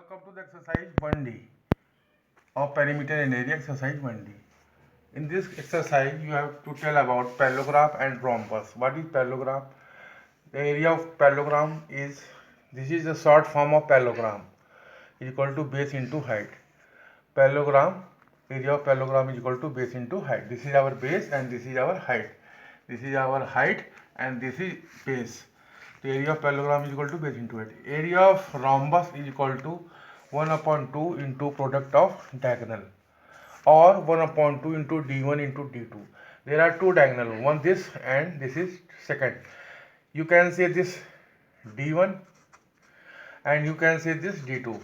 come to the exercise 1D of perimeter and area, exercise 1D. In this exercise, you have to tell about parallelogram and rhombus. What is parallelogram? The area of parallelogram is, this is the short form of parallelogram, is equal to base into height. Parallelogram, area of parallelogram is equal to base into height. This is our base and this is our height. This is our height and this is base. The area of parallelogram is equal to base into height. Area of rhombus is equal to 1 upon 2 into product of diagonal, or 1 upon 2 into d1 into d2. There are two diagonal, one this and this is second. You can say this d1 and you can say this d2.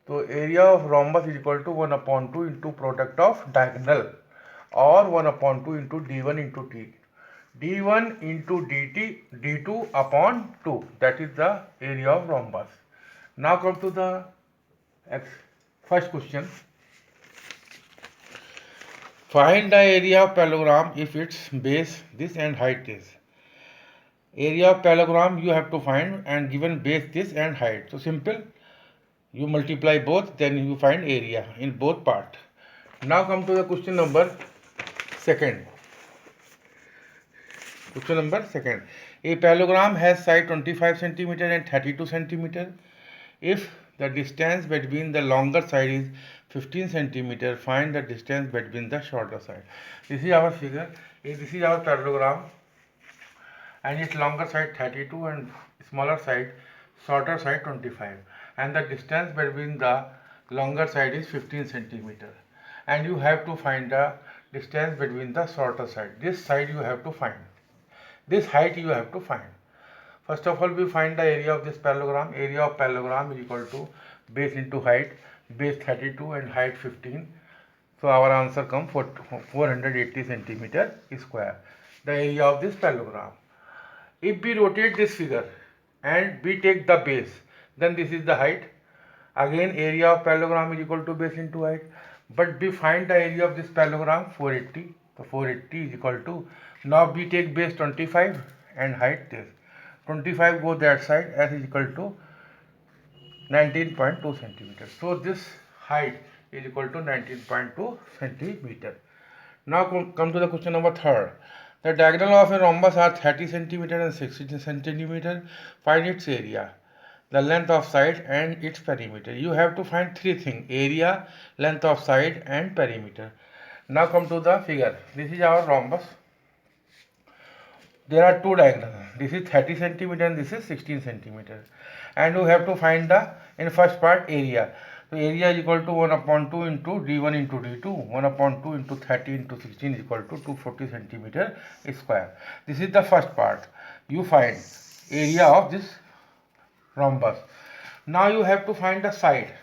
So area of rhombus is equal to 1 upon 2 into product of diagonal, or 1 upon 2 into d1 into d1 into d2 upon 2. That is the area of rhombus. Now come to the first question. Find the area of parallelogram if its base this and height this. Area of parallelogram you have to find, and given base this and height. So simple. You multiply both, then you find area in both part. Now come to the question number second. Question number second. A parallelogram has side 25 cm and 32 cm. If the distance between the longer side is 15 cm, find the distance between the shorter side. This is our figure. This is our parallelogram, and its longer side 32 and smaller side, shorter side 25, and the distance between the longer side is 15 cm, and you have to find the distance between the shorter side. This side you have to find, this height you have to find. First of all, we find the area of this parallelogram. Area of parallelogram is equal to base into height, base 32 and height 15. So our answer comes 480 centimeter square, the area of this parallelogram. If we rotate this figure and we take the base, then this is the height. Again, area of parallelogram is equal to base into height. But we find the area of this parallelogram 480. So 480 is equal to, now we take base 25 and height this. 25 go that side, as is equal to 19.2 centimeters. So this height is equal to 19.2 centimeter. Now come to the question number third. The diagonal of a rhombus are 30 centimeter and 60 centimeter. Find its area, the length of side and its perimeter. You have to find three things: area, length of side and perimeter. Now come to the figure. This is our rhombus. There are two diagonals. This is 30 centimeter and this is 16 centimeter. And you have to find the, in first part, area. So area is equal to 1 upon 2 into d1 into d2. 1 upon 2 into 30 into 16 is equal to 240 centimeter square. This is the first part. You find area of this rhombus. Now you have to find the side.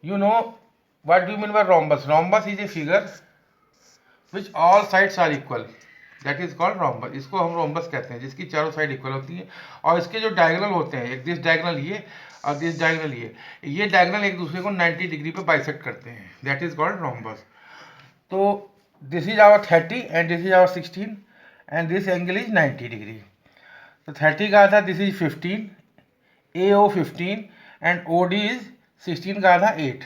You know what do you mean by rhombus? Rhombus is a figure which all sides are equal. That is called rhombus. इसको हम rhombus कहते हैं, जिसकी चारों side equal होती हैं, और इसके जो डायगोनल होते हैं, एक दिस डायगोनल ये और दिस डायगोनल ये डायगोनल एक दूसरे को 90 डिग्री पे बाइसेक्ट करते हैं. That is called rhombus. तो this is our 30 and this is our 16 and this angle is 90 degree. तो 30 का था, this is 15, AO 15 and OD is 16 का था 8.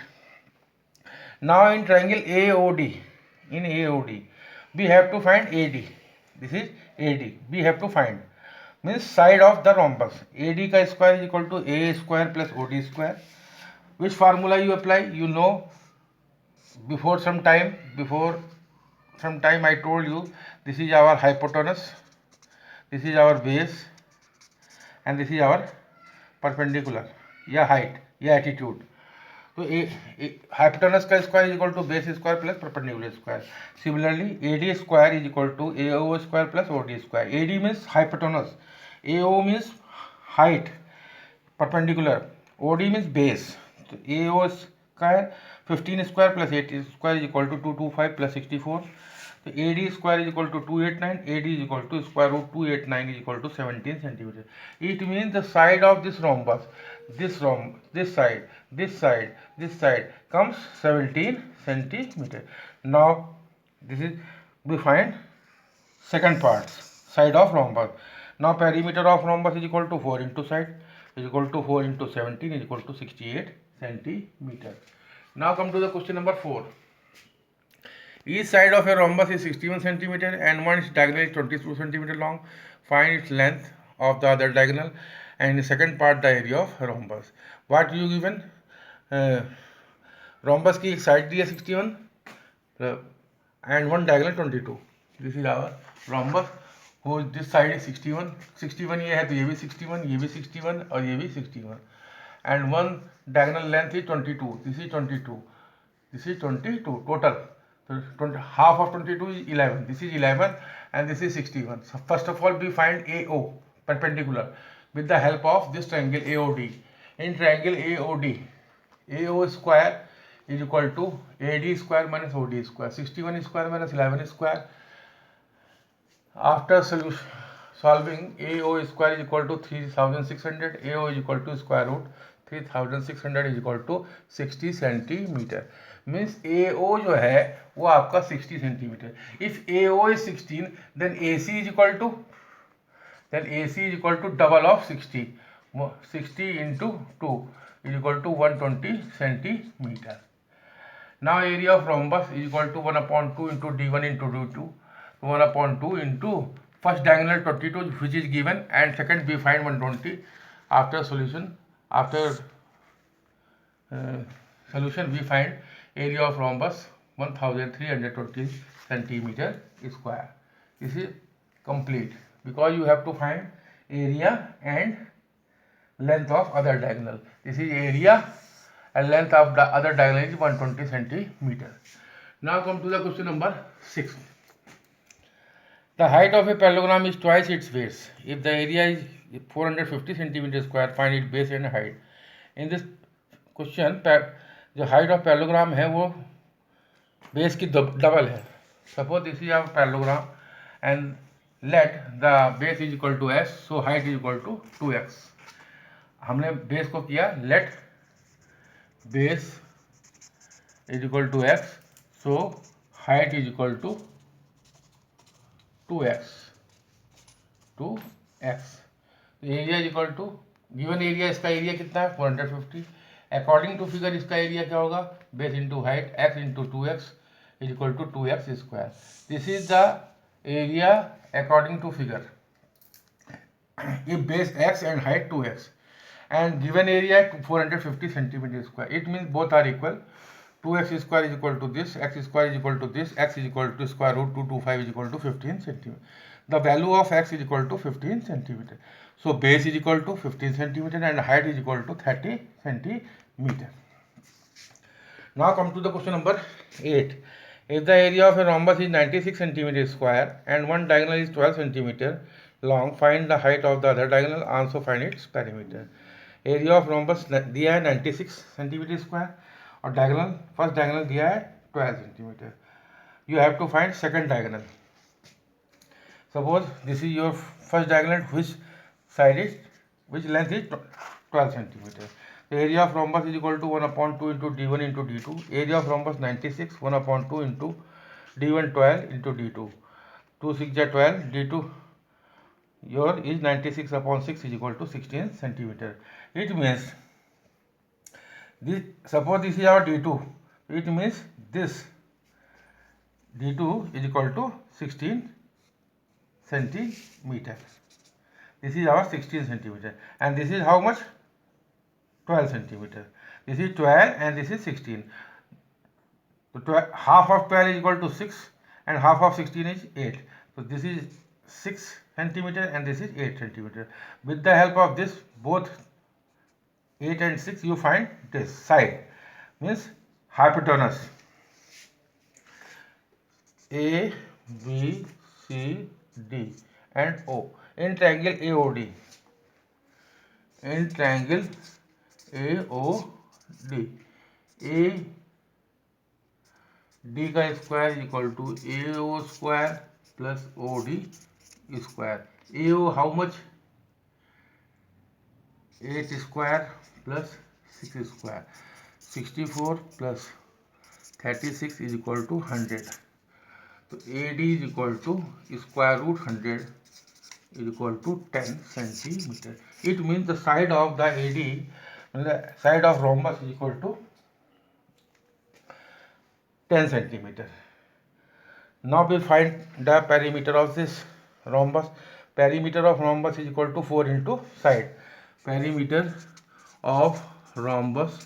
Now in triangle AOD, in AOD we have to find AD. This is AD. We have to find, means side of the rhombus. AD का square is equal to A square plus OD square. Which formula you apply? You know, before some time I told you, this is our hypotenuse, this is our base, and this is our perpendicular या height या attitude. तो hypotenuse का square is equal to base square plus perpendicular square. Similarly AD square is equal to AO square plus OD square. AD means hypotenuse, AO means height, perpendicular, OD means base. तो AO square 15 square plus 8 square is equal to 225 plus 64. तो AD square is equal to 289, AD is equal to square root 289 is equal to 17 centimetre. It means the side of this rhombus, this side comes 17 centimeter. Now this is, we find second part, side of rhombus. Now perimeter of rhombus is equal to 4 into side. is equal to 4 into 17 is equal to 68 centimeter. Now come to the question number 4. Each side of a rhombus is 61 centimeter and one diagonal is 22 centimeter long. Find its length of the other diagonal and in the second part the area of rhombus. What you given? Rhombus की एक side दी है 61 and one diagonal 22. This is our rhombus. whose this side is 61 ये है तो ये भी 61, ये भी 61 और ये भी 61 and one diagonal length is 22. This is 22, this is 22 total. So half of 22 is 11. This is 11 and this is 61. So first of all we find AO perpendicular with the help of this triangle AOD. In triangle AOD, AO square is equal to AD square minus OD square. 61 square minus 11 square. After solving, AO square is equal to 3600. AO is equal to square root 3600 is equal to 60 centimeter. Means AO जो है वो आपका 60 centimeter. If AO is 16, then AC is equal to double of 60. 60 into 2 is equal to 120 centimeter. Now area of rhombus is equal to 1/2 into d1 into d2. 1/2 into first diagonal 22 which is given and second we find 120. After solution we find area of rhombus 1320 centimeter square. This is complete because you have to find area and length of other diagonal. This is area and length of the other diagonal is 120 centimeter. Now come to the question number 6. The height of a parallelogram is twice its base. If the area is 450 centimeter square, find its base and height. In this question, जो height of parallelogram है वो base की double है. Suppose this is our parallelogram and let the base is equal to s, so height is equal to 2x. हमने base को किया let base is equal to x, so height is equal to 2x. Area is equal to given area, इसका area कितना है 450. According to figure इसका area क्या होगा base into height x into 2x is equal to 2x square. This is the area according to figure if base x and height 2x and given area 450 centimeter square. It means both are equal. 2x square is equal to this, x square is equal to this, x is equal to square root 225 is equal to 15 centimeter. The value of x is equal to 15 centimeter. So base is equal to 15 centimeter and height is equal to 30 centimeter. Now come to the question number 8. If the area of a rhombus is 96 centimeter square and one diagonal is 12 centimeter long, find the height of the other diagonal, also find its perimeter. Area of rhombus दिया है 96 centimeter square और diagonal first diagonal दिया है 12 centimeter. You have to find second diagonal. Suppose this is your first diagonal, which length is 12 centimeter. The area of rhombus is equal to 1/2 into d1 into d2. Area of rhombus 96, 1/2 into d1 12 into d2. 2 6 is 12, d2 your is 96/6 is equal to 16 centimeter. It means this, suppose this is our d2, it means this d2 is equal to 16 centimeter. This is our 16 centimeter and this is how much 12 centimeter. This is 12 and this is 16. So half of 12 is equal to 6 and half of 16 is 8. So this is 6 centimeter and this is 8 centimeter. With the help of this both 8 and 6 you find this side, means hypotenuse A, B, C, D and O in triangle AOD. In triangle AOD, AD का square is equal to AO square plus OD square. AO how much 8 square plus 6 square. 64 plus 36 is equal to 100. So AD is equal to square root 100 is equal to 10 centimeter. it means the side of the AD, the side of rhombus is equal to 10 centimeter. Now we find the perimeter of this rhombus. Perimeter of rhombus is equal to 4 into side. Perimeter of rhombus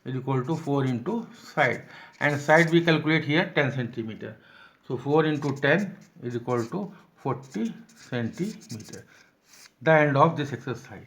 is equal to 4 into side, and side we calculate here 10 centimeter. So 4 into 10 is equal to 40 centimeter. The end of this exercise.